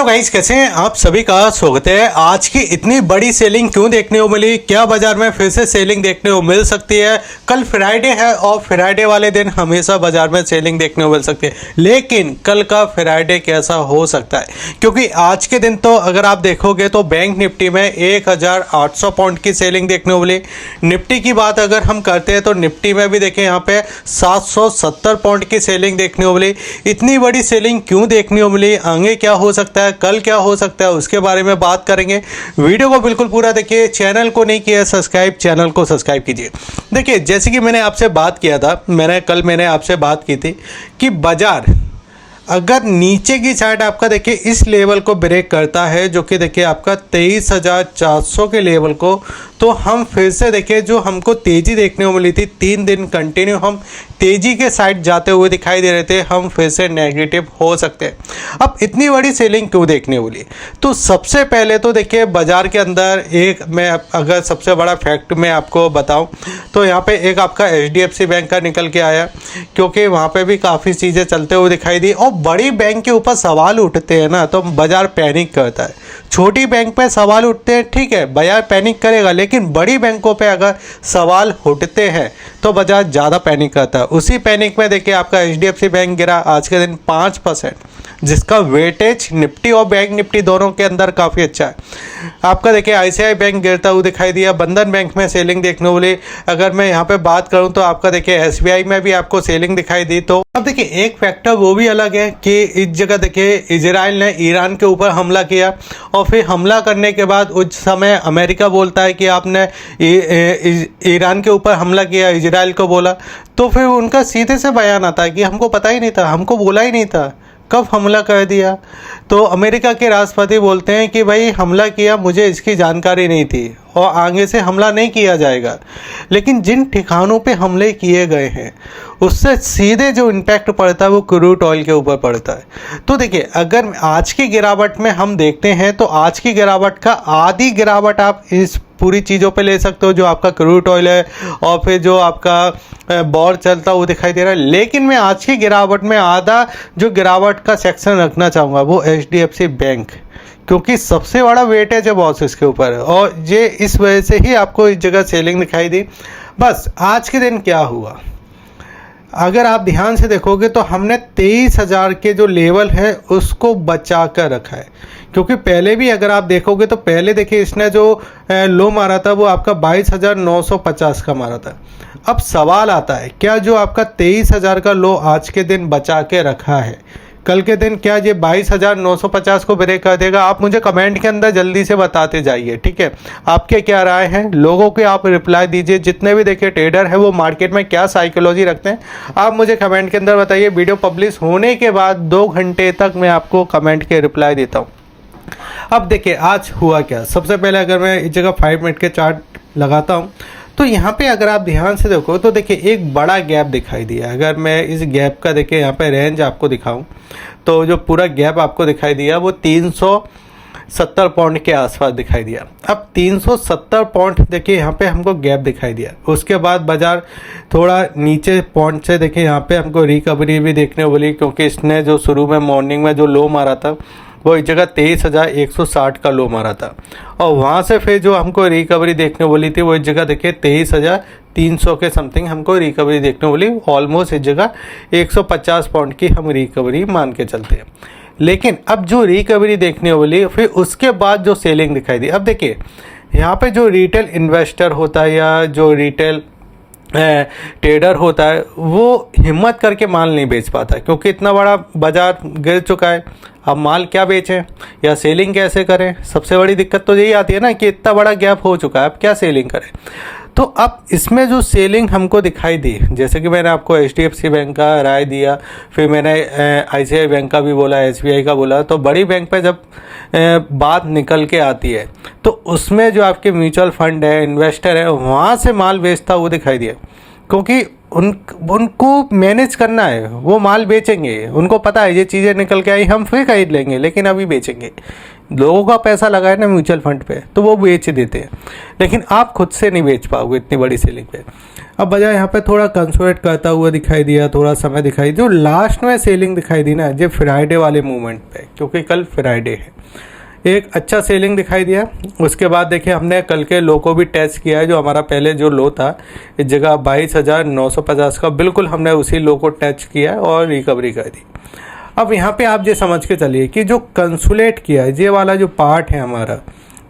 Hello guys, कैसे हैं आप सभी का स्वागत है। आज की इतनी बड़ी सेलिंग क्यों देखने को मिली, क्या बाजार में फिर से सेलिंग देखने को मिल सकती है। कल फ्राइडे है और फ्राइडे वाले दिन हमेशा बाजार में सेलिंग देखने को मिल सकती है, लेकिन कल का फ्राइडे कैसा हो सकता है, क्योंकि आज के दिन तो अगर आप देखोगे तो बैंक निफ्टी में 1800 पॉइंट की सेलिंग देखने को मिली। निफ्टी की बात अगर हम करते हैं तो निफ्टी में भी देखें यहाँ पे 770 पॉइंट की सेलिंग देखने को मिली। इतनी बड़ी सेलिंग क्यों देखने को मिली, आगे क्या हो सकता है, कल क्या हो सकता है, उसके बारे में बात करेंगे। वीडियो को बिल्कुल पूरा देखिए। चैनल को नहीं किया सब्सक्राइब, चैनल को सब्सक्राइब कीजिए। देखिए, जैसे कि मैंने आपसे बात किया था, मैंने आपसे बात की थी कि बाजार अगर नीचे की साइड आपका देखिए इस लेवल को ब्रेक करता है, जो कि देखिए आपका 23,400 के लेवल को, तो हम फिर से देखिए जो हमको तेज़ी देखने को मिली थी, 3 दिन कंटिन्यू हम तेज़ी के साइड जाते हुए दिखाई दे रहे थे, हम फिर से नेगेटिव हो सकते हैं। अब इतनी बड़ी सेलिंग क्यों देखने को मिली, तो सबसे पहले तो देखिए बाज़ार के अंदर एक मैं अगर सबसे बड़ा फैक्ट मैं आपको बताऊं तो यहाँ पे एक आपका HDFC बैंक का निकल के आया, क्योंकि वहाँ पे भी काफ़ी चीज़ें चलते हुए दिखाई दी। और बड़ी बैंक के ऊपर सवाल उठते हैं ना, तो बाज़ार पैनिक करता है। छोटी बैंक पे सवाल उठते हैं, ठीक है, बाजार पैनिक करेगा, लेकिन बड़ी बैंकों पे अगर सवाल उठते हैं तो बाजार ज़्यादा पैनिक करता है। उसी पैनिक में देखिए आपका HDFC बैंक गिरा आज के दिन 5%, जिसका वेटेज निफ्टी और बैंक निफ्टी दोनों के अंदर काफ़ी अच्छा है। आपका देखिए ICICI बैंक गिरता हुआ दिखाई दिया, बंधन बैंक में सेलिंग देखने को मिली। अगर मैं यहाँ पे बात करूँ तो आपका देखिए SBI में भी आपको सेलिंग दिखाई दी। तो अब देखिए एक फैक्टर वो भी अलग है कि इस जगह देखिए इजराइल ने ईरान के ऊपर हमला किया, और फिर हमला करने के बाद उस समय अमेरिका बोलता है कि आपने ईरान के ऊपर हमला किया, इजराइल को बोला। तो फिर उनका सीधे से बयान आता है कि हमको पता ही नहीं था, हमको बोला ही नहीं था, कब हमला कर दिया। तो अमेरिका के राष्ट्रपति बोलते हैं कि भाई हमला किया, मुझे इसकी जानकारी नहीं थी और आगे से हमला नहीं किया जाएगा। लेकिन जिन ठिकानों पे हमले किए गए हैं उससे सीधे जो इम्पैक्ट पड़ता है वो क्रूड ऑयल के ऊपर पड़ता है। तो देखिए अगर आज की गिरावट में हम देखते हैं तो आज की गिरावट का आधी गिरावट आप इस पूरी चीज़ों पे ले सकते हो, जो आपका क्रूड ऑयल है और फिर जो आपका बॉर चलता हुआ दिखाई दे रहा है। लेकिन मैं आज की गिरावट में आधा जो गिरावट का सेक्शन रखना चाहूँगा वो HDFC बैंक, क्योंकि सबसे बड़ा वेटेज है बॉस इसके ऊपर, और ये इस वजह से ही आपको इस जगह सेलिंग दिखाई दी। बस आज के दिन क्या हुआ, अगर आप ध्यान से देखोगे तो हमने 23,000 के जो लेवल है उसको बचा कर रखा है, क्योंकि पहले भी अगर आप देखोगे तो पहले देखिए इसने जो लो मारा था वो आपका 22,950 का मारा था। अब सवाल आता है, क्या जो आपका 23,000 का लो आज के दिन बचा के रखा है, कल के दिन क्या ये 22,950 को ब्रेक कर देगा? आप मुझे कमेंट के अंदर जल्दी से बताते जाइए, ठीक है। आपके क्या राय हैं, लोगों के आप रिप्लाई दीजिए। जितने भी देखिए ट्रेडर है वो मार्केट में क्या साइकोलॉजी रखते हैं आप मुझे कमेंट के अंदर बताइए। वीडियो पब्लिश होने के बाद 2 घंटे तक मैं आपको कमेंट के रिप्लाई देता हूँ। अब देखिए आज हुआ क्या। सबसे पहले अगर मैं इस जगह 5 मिनट के चार्ट लगाता हूँ तो यहाँ पे अगर आप ध्यान से देखो तो देखिए एक बड़ा गैप दिखाई दिया। अगर मैं इस गैप का देखिए यहाँ पे रेंज आपको दिखाऊं तो जो पूरा गैप आपको दिखाई दिया वो 370 पॉइंट के आसपास दिखाई दिया। अब 370 पॉइंट देखिए यहाँ पे हमको गैप दिखाई दिया। उसके बाद बाजार थोड़ा नीचे पॉइंट से देखिए यहाँ पे हमको रिकवरी भी देखने को मिली, क्योंकि इसने जो शुरू में मॉर्निंग में जो लो मारा था वो इस जगह 23,160 का लो मारा था, और वहाँ से फिर जो हमको रिकवरी देखने बोली थी वो इस जगह देखिए 23,300 के समथिंग हमको रिकवरी देखने बोली। ऑलमोस्ट इस जगह 150 पॉइंट की हम रिकवरी मान के चलते हैं। लेकिन अब जो रिकवरी देखने बोली फिर उसके बाद जो सेलिंग दिखाई दी। अब देखिए यहाँ पे जो रिटेल इन्वेस्टर होता है या जो रिटेल ट्रेडर होता है वो हिम्मत करके माल नहीं बेच पाता, क्योंकि इतना बड़ा बाजार गिर चुका है। अब माल क्या बेचें या सेलिंग कैसे करें, सबसे बड़ी दिक्कत तो यही आती है ना कि इतना बड़ा गैप हो चुका है, अब क्या सेलिंग करें। तो अब इसमें जो सेलिंग हमको दिखाई दी, जैसे कि मैंने आपको HDFC बैंक का राय दिया, फिर मैंने ICICI बैंक का भी बोला, SBI का बोला, तो बड़ी बैंक पे जब बात निकल के आती है तो उसमें जो आपके म्यूचुअल फंड है, इन्वेस्टर है, वहाँ से माल बेचता हुआ दिखाई दिया, क्योंकि उनको मैनेज करना है, वो माल बेचेंगे, उनको पता है ये चीज़ें निकल के आई हम फिर खरीद लेंगे, लेकिन अभी बेचेंगे। लोगों का पैसा लगा है ना म्यूचुअल फंड पे, तो वो बेच देते हैं, लेकिन आप खुद से नहीं बेच पाओगे इतनी बड़ी सेलिंग पे। अब बजाय यहाँ पे थोड़ा कंसोलिडेट करता हुआ दिखाई दिया, थोड़ा समय दिखाई, जो लास्ट में सेलिंग दिखाई दी ना जो फ्राइडे वाले मूवमेंट पे, क्योंकि कल फ्राइडे है, एक अच्छा सेलिंग दिखाई दिया। उसके बाद देखिए हमने कल के लो को भी टेस्ट किया है, जो हमारा पहले जो लो था इस जगह 22,950 का, बिल्कुल हमने उसी लो को टच किया और रिकवरी कर दी। अब यहाँ पे आप ये समझ के चलिए कि जो कंसोलिडेट किया है ये वाला जो पार्ट है हमारा,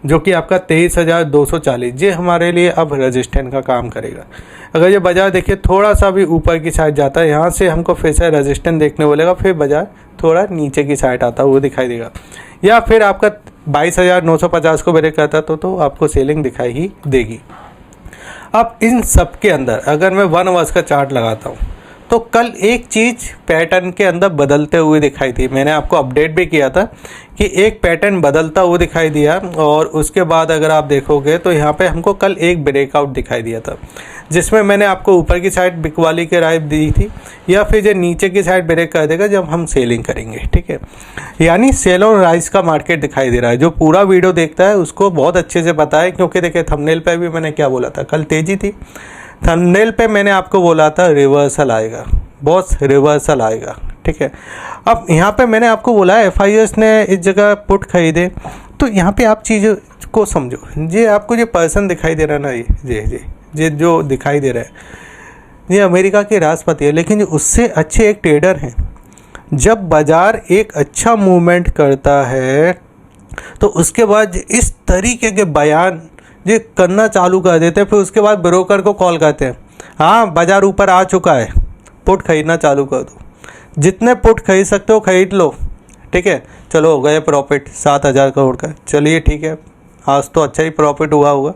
जो कि आपका 23,240, ये हमारे लिए अब रेजिस्टेंस का काम करेगा। अगर ये बाजार देखिए थोड़ा सा भी ऊपर की साइड जाता है, यहाँ से हमको फिर से रेजिस्टेंस देखने बोलेगा, फिर बाजार थोड़ा नीचे की साइड आता है वो दिखाई देगा, या फिर आपका 22,950 को ब्रेक करता तो आपको सेलिंग दिखाई ही देगी। अब इन सब के अंदर अगर मैं 1 आवर्स का चार्ट लगाता हूँ तो कल एक चीज़ पैटर्न के अंदर बदलते हुए दिखाई थी। मैंने आपको अपडेट भी किया था कि एक पैटर्न बदलता हुआ दिखाई दिया, और उसके बाद अगर आप देखोगे तो यहाँ पे हमको कल एक ब्रेकआउट दिखाई दिया था, जिसमें मैंने आपको ऊपर की साइड बिकवाली की राय दी थी, या फिर जो नीचे की साइड ब्रेक कर देगा जब हम सेलिंग करेंगे। ठीक है, यानी सेल और राइज का मार्केट दिखाई दे रहा है। जो पूरा वीडियो देखता है उसको बहुत अच्छे से पता है, क्योंकि देखिए थंबनेल पे भी मैंने क्या बोला था, कल तेजी थी। थंबनेल पे मैंने आपको बोला था रिवर्सल आएगा, बॉस रिवर्सल आएगा। ठीक है, अब यहाँ पे मैंने आपको बोला FIS ने इस जगह पुट खरीदे, तो यहाँ पे आप चीज़ों को समझो। ये आपको जो पर्सन दिखाई दे रहा है ना, ये जो दिखाई दे रहा है ये अमेरिका के राष्ट्रपति है, लेकिन उससे अच्छे एक ट्रेडर हैं। जब बाजार एक अच्छा मूवमेंट करता है तो उसके बाद इस तरीके के बयान ये करना चालू कर देते हैं, फिर उसके बाद ब्रोकर को कॉल करते हैं, हाँ बाजार ऊपर आ चुका है, पुट खरीदना चालू कर दो, जितने पुट खरीद सकते हो खरीद लो। ठीक है, चलो हो गए प्रॉफिट 7,000 करोड़ का, चलिए ठीक है, आज तो अच्छा ही प्रॉफिट हुआ होगा।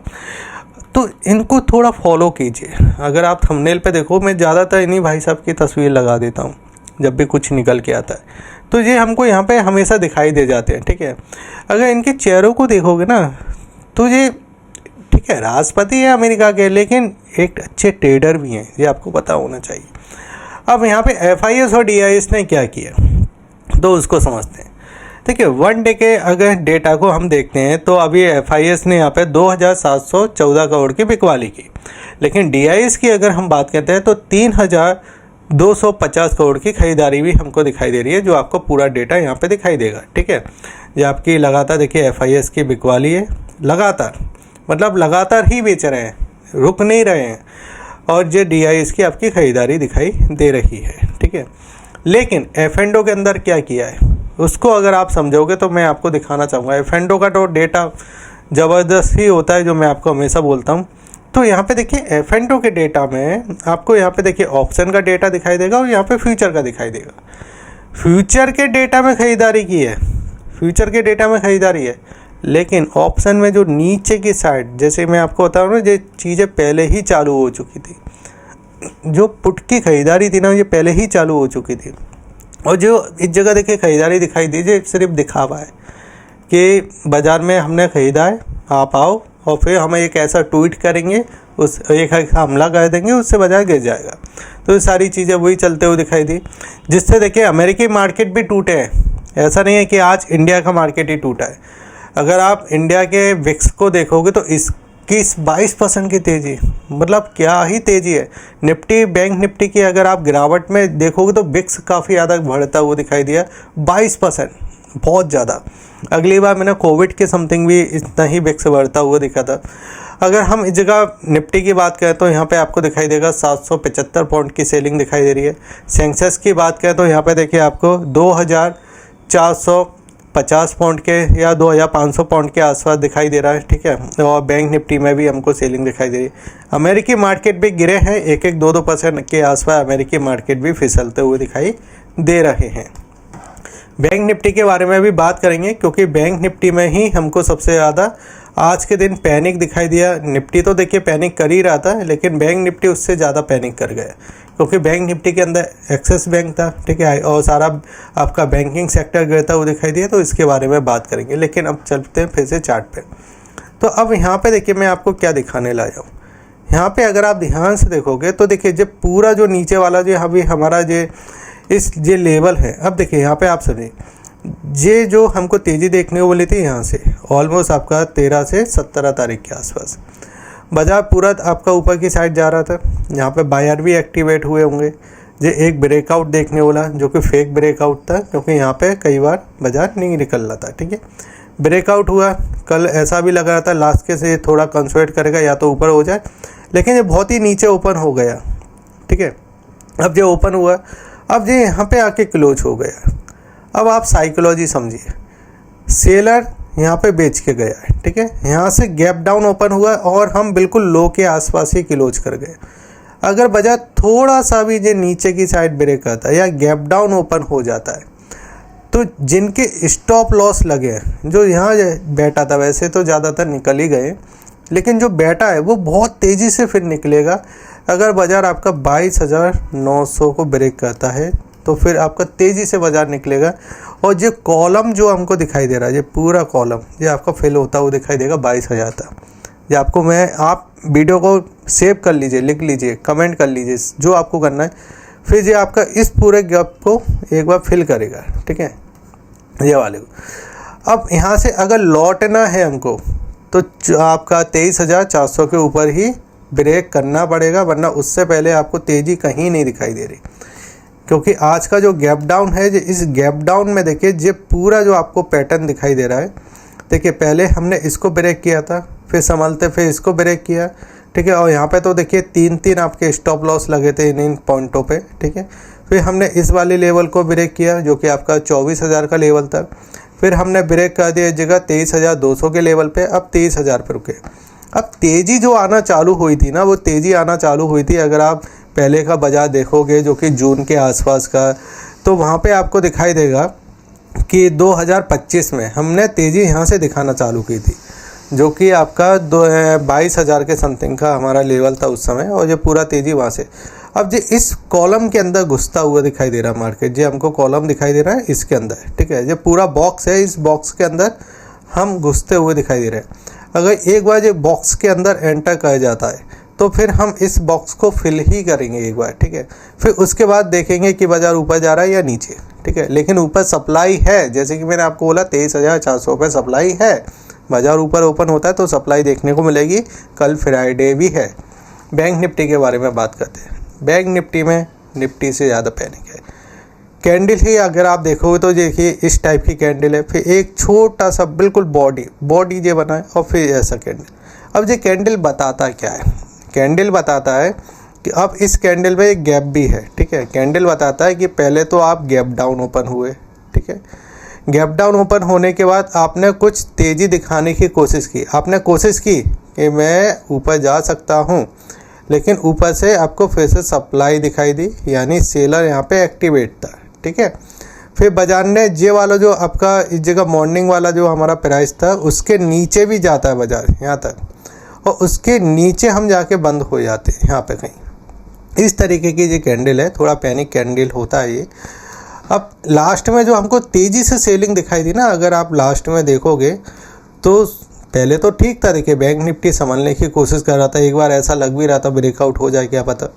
तो इनको थोड़ा फॉलो कीजिए। अगर आप थंबनेल पे देखो, मैं ज़्यादातर इन्हीं भाई साहब की तस्वीर लगा देता हूँ जब भी कुछ निकल के आता है, तो ये हमको यहाँ पे हमेशा दिखाई दे जाते हैं। ठीक है, अगर इनके चेहरों को देखोगे ना तो ये ठीक है राष्ट्रपति है अमेरिका के, लेकिन एक अच्छे ट्रेडर भी हैं, ये आपको पता होना चाहिए। अब यहाँ पे FIS और DIS ने क्या किया तो उसको समझते हैं। देखिए 1 डे के अगर डेटा को हम देखते हैं तो अभी FIS ने यहाँ पे 2,714 करोड़ की बिकवाली की, लेकिन DIS की अगर हम बात करते हैं तो 3,250 करोड़ की खरीदारी भी हमको दिखाई दे रही है, जो आपको पूरा डेटा यहाँ पे दिखाई देगा। ठीक है, ये आपकी लगातार देखिए FIS की बिकवाली है, लगातार मतलब लगातार ही बेच रहे हैं, रुक नहीं रहे हैं, और ये DIS की आपकी खरीदारी दिखाई दे रही है। ठीक है, लेकिन F&O के अंदर क्या किया है उसको अगर आप समझोगे तो मैं आपको दिखाना चाहूँगा। F&O का तो डेटा ज़बरदस्त ही होता है, जो मैं आपको हमेशा बोलता हूँ। तो यहाँ पे देखिए F&O के डेटा में आपको यहाँ पे देखिए ऑप्शन का डेटा दिखाई देगा और यहाँ पे फ्यूचर का दिखाई देगा। फ्यूचर के डेटा में खरीदारी की है, फ्यूचर के डेटा में खरीदारी है, लेकिन ऑप्शन में जो नीचे की साइड, जैसे मैं आपको बताऊँ ना, ये चीज़ें पहले ही चालू हो चुकी थी, जो पुट की खरीदारी थी ना ये पहले ही चालू हो चुकी थी, और जो इस जगह देखिए खरीदारी दिखाई दी, ये सिर्फ दिखावा है कि बाज़ार में हमने ख़रीदा है, आप आओ, और फिर हम एक ऐसा ट्वीट करेंगे, उस एक हमला कर देंगे, उससे बाजार गिर जाएगा। तो ये सारी चीज़ें वही चलते हुए दिखाई दी, जिससे देखिए अमेरिकी मार्केट भी टूटे हैं। ऐसा नहीं है कि आज इंडिया का मार्केट ही टूटा है। अगर आप इंडिया के विक्स को देखोगे तो इसकी 22% की तेज़ी, मतलब क्या ही तेज़ी है। निफ्टी, बैंक निफ्टी की अगर आप गिरावट में देखोगे तो विक्स काफ़ी ज़्यादा बढ़ता हुआ दिखाई दिया, 22%, बहुत ज़्यादा। अगली बार मैंने कोविड के समथिंग भी इतना ही विक्स बढ़ता हुआ दिखा था। अगर हम इस जगह निफ्टी की बात करें तो यहाँ पे आपको दिखाई देगा 775 पॉइंट की सेलिंग दिखाई दे रही है। सेंसेक्स की बात करें तो यहाँ पे देखिए आपको 2,450 पॉइंट के या 2,500 पॉइंट के आसपास दिखाई दे रहा है। ठीक है, और बैंक निफ्टी में भी हमको सेलिंग दिखाई दे रही है। अमेरिकी मार्केट भी गिरे हैं, 1-2% के आसपास अमेरिकी मार्केट भी फिसलते हुए दिखाई दे रहे हैं। बैंक निफ्टी के बारे में भी बात करेंगे, क्योंकि बैंक निफ्टी में ही हमको सबसे ज़्यादा आज के दिन पैनिक दिखाई दिया। निफ्टी तो देखिए पैनिक कर ही रहा था, लेकिन बैंक निफ्टी उससे ज़्यादा पैनिक कर गया, क्योंकि बैंक निफ्टी के अंदर एक्सिस बैंक था। ठीक है, और सारा आपका बैंकिंग सेक्टर गिरता हुआ दिखाई दिया, तो इसके बारे में बात करेंगे। लेकिन अब चलते हैं फिर से चार्ट पे। तो अब यहाँ पे देखिए मैं आपको क्या दिखाने लाया हूँ। यहाँ पे अगर आप ध्यान से देखोगे तो देखिए जब पूरा जो नीचे वाला जो अभी हमारा जो लेवल है, अब देखिए यहाँ पे आप सभी ये जो हमको तेज़ी देखने को मिली थी यहाँ से ऑलमोस्ट आपका 13 से 17 तारीख के आसपास बाजार पूरा आपका ऊपर की साइड जा रहा था। यहाँ पे बायर भी एक्टिवेट हुए होंगे। ये एक ब्रेकआउट देखने वाला जो कि फेक ब्रेकआउट था, क्योंकि यहाँ पे कई बार बाजार नहीं निकल रहा था। ठीक है, ब्रेकआउट हुआ। कल ऐसा भी लग रहा था लास्ट के से थोड़ा कंसोलिडेट करेगा या तो ऊपर हो जाए, लेकिन ये बहुत ही नीचे ओपन हो गया। ठीक है, अब जो ओपन हुआ, अब ये यहाँ पे आके क्लोज हो गया। अब आप साइकोलॉजी समझिए, सेलर यहाँ पे बेच के गया है। ठीक है, यहाँ से गैप डाउन ओपन हुआ और हम बिल्कुल लो के आसपास ही क्लोज कर गए। अगर बाजार थोड़ा सा भी जो नीचे की साइड ब्रेक करता है या गैप डाउन ओपन हो जाता है तो जिनके स्टॉप लॉस लगे हैं, जो यहाँ बैठा था, वैसे तो ज़्यादातर निकल ही गए, लेकिन जो बैठा है वो बहुत तेज़ी से फिर निकलेगा। अगर बाजार आपका 22,900 को ब्रेक करता है तो फिर आपका तेज़ी से बाजार निकलेगा। और जो कॉलम जो हमको दिखाई दे रहा है, ये पूरा कॉलम ये आपका फिल होता हुआ दिखाई देगा 22,000 तक। ये आपको आप वीडियो को सेव कर लीजिए, लिख लीजिए, कमेंट कर लीजिए जो आपको करना है। फिर ये आपका इस पूरे गैप को एक बार फिल करेगा। ठीक है, ये वाले को अब यहाँ से अगर लौटना है हमको तो आपका 23,400 के ऊपर ही ब्रेक करना पड़ेगा, वरना उससे पहले आपको तेज़ी कहीं नहीं दिखाई दे रही। क्योंकि आज का जो गैप डाउन है, इस गैप डाउन में देखिए ये पूरा जो आपको पैटर्न दिखाई दे रहा है। देखिए पहले हमने इसको ब्रेक किया था, फिर संभलते फिर इसको ब्रेक किया। ठीक है, और यहाँ पे तो देखिए 3 आपके स्टॉप लॉस लगे थे इन पॉइंटों पे। ठीक है, फिर हमने इस वाले लेवल को ब्रेक किया जो कि आपका 24,000 का लेवल था। फिर हमने ब्रेक कर दिया जगह 23,200 के लेवल पे, अब 23,000 पर रुके। अब तेज़ी जो आना चालू हुई थी ना, वो तेज़ी आना चालू हुई थी, अगर आप पहले का बाजार देखोगे जो कि जून के आसपास का, तो वहाँ पे आपको दिखाई देगा कि 2025 में हमने तेज़ी यहाँ से दिखाना चालू की थी, जो कि आपका 22,000 के समथिंग का हमारा लेवल था उस समय, और ये पूरा तेज़ी वहाँ से अब जो इस कॉलम के अंदर घुसता हुआ दिखाई दे रहा है मार्केट। जो हमको कॉलम दिखाई दे रहा है इसके अंदर, ठीक है, ये पूरा बॉक्स है, इस बॉक्स के अंदर हम घुसते हुए दिखाई दे रहे हैं। अगर एक बार ये बॉक्स के अंदर एंटर कर जाता है तो फिर हम इस बॉक्स को फिल ही करेंगे एक बार। ठीक है, फिर उसके बाद देखेंगे कि बाजार ऊपर जा रहा है या नीचे। ठीक है, लेकिन ऊपर सप्लाई है, जैसे कि मैंने आपको बोला 23,400 पे सप्लाई है। बाजार ऊपर ओपन होता है तो सप्लाई देखने को मिलेगी। कल फ्राइडे भी है। बैंक निफ्टी के बारे में बात करते हैं। बैंक निफ्टी में निफ्टी से ज़्यादा पैनिक है। कैंडल ही अगर आप देखोगे तो देखिए इस टाइप की कैंडल है, फिर एक छोटा सा बिल्कुल बॉडी ये बना है, और फिर ऐसा कैंडल। अब ये कैंडल बताता क्या है? कैंडल बताता है कि अब इस कैंडल में एक गैप भी है। ठीक है, कैंडल बताता है कि पहले तो आप गैप डाउन ओपन हुए। ठीक है, गैप डाउन ओपन होने के बाद आपने कुछ तेज़ी दिखाने की कोशिश की। आपने कोशिश की कि मैं ऊपर जा सकता हूँ, लेकिन ऊपर से आपको फिर से सप्लाई दिखाई दी, यानी सेलर यहाँ पे एक्टिवेट था। ठीक है, फिर बाजार ने ये वाला जो आपका इस जगह मॉर्निंग वाला जो हमारा प्राइस था उसके नीचे भी जाता है बाजार यहाँ तक, और उसके नीचे हम जाके बंद हो जाते हैं यहाँ पे कहीं। इस तरीके की जो कैंडल है, थोड़ा पैनिक कैंडल होता है ये। अब लास्ट में जो हमको तेज़ी से सेलिंग दिखाई दी ना, अगर आप लास्ट में देखोगे तो पहले तो ठीक था। देखिए बैंक निफ्टी संभलने की कोशिश कर रहा था, एक बार ऐसा लग भी रहा था ब्रेकआउट हो जाए क्या पता,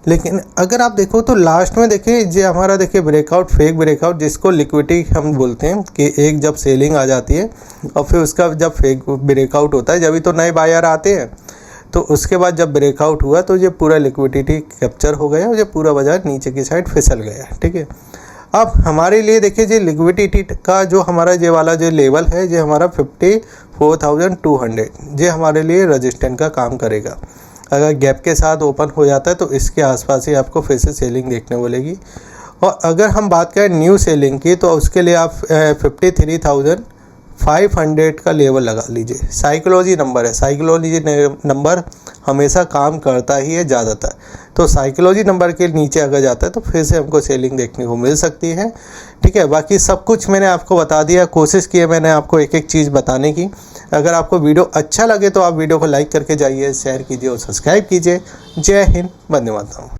लेकिन अगर आप देखो तो लास्ट में देखिए जो हमारा देखिए ब्रेकआउट, फेक ब्रेकआउट, जिसको लिक्विडिटी हम बोलते हैं कि एक जब सेलिंग आ जाती है और फिर उसका जब फेक ब्रेकआउट होता है, जब भी तो नए बायर आते हैं, तो उसके बाद जब ब्रेकआउट हुआ तो ये पूरा लिक्विडिटी कैप्चर हो गया और ये पूरा बाजार नीचे की साइड फिसल गया। ठीक है, अब हमारे लिए देखिए जो लिक्विडिटी का जो हमारा ये वाला जो लेवल है, ये हमारा 54,200, ये हमारे लिए रेजिस्टेंट का काम करेगा। अगर गैप के साथ ओपन हो जाता है तो इसके आसपास ही आपको फिर से सेलिंग देखने मिलेगी। और अगर हम बात करें न्यू सेलिंग की तो उसके लिए आप 53,500 का लेवल लगा लीजिए। साइकोलॉजी नंबर है, साइकोलॉजी नंबर हमेशा काम करता ही है ज़्यादातर, तो साइकोलॉजी नंबर के नीचे अगर जाता है तो फिर से हमको सेलिंग देखने को मिल सकती है। ठीक है, बाकी सब कुछ मैंने आपको बता दिया, कोशिश की है मैंने आपको एक एक चीज़ बताने की। अगर आपको वीडियो अच्छा लगे तो आप वीडियो को लाइक करके जाइए, शेयर कीजिए और सब्सक्राइब कीजिए। जय हिंद, वंदे मातरम।